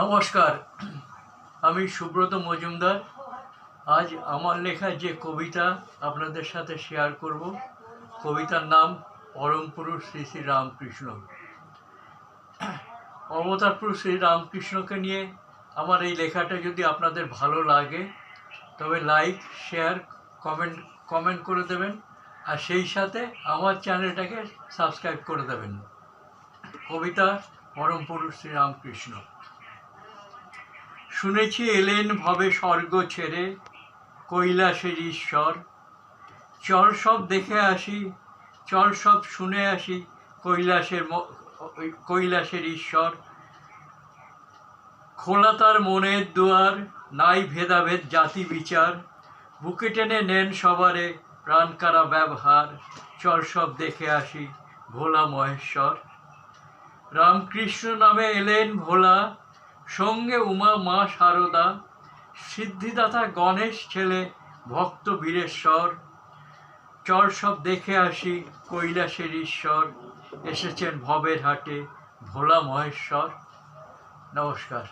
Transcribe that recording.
নমস্কার, আমি সুব্রত মজুমদার। আজ আমার লেখা যে কবিতা আপনাদের সাথে শেয়ার করব, কবিতার নাম পরম পুরুষ শ্রী শ্রী রামকৃষ্ণ। অবতার পুরুষ শ্রী রামকৃষ্ণকে নিয়ে আমার এই লেখাটা যদি আপনাদের ভালো লাগে তবে লাইক, শেয়ার, কমেন্ট করে দেবেন, আর সেই সাথে আমার চ্যানেলটাকে সাবস্ক্রাইব করে দেবেন। কবিতা পরম পুরুষ শ্রী রামকৃষ্ণ। শুনেছি এলেন ভবে স্বর্গ ছেড়ে কৈলাসের ঈশ্বর, চল সব দেখে আসি, চল সব শুনে আসি কৈলাসের ঈশ্বর। খোলা তার মনের দুয়ার, নাই ভেদাভেদ জাতি বিচার, বুকে টেনে নেন সবারে প্রাণ কারা ব্যবহার, চল সব দেখে আসি ভোলা মহেশ্বর। রামকৃষ্ণ নামে এলেন ভোলা, সঙ্গে উমা মা শারদা, সিদ্ধিদাতা গণেশ ছেলে ভক্ত বীরেশ্বর, চল সব দেখে আসি কৈলাসের ঈশ্বর, এসেছেন ভবের হাটে ভোলা মহেশ্বর। নমস্কার।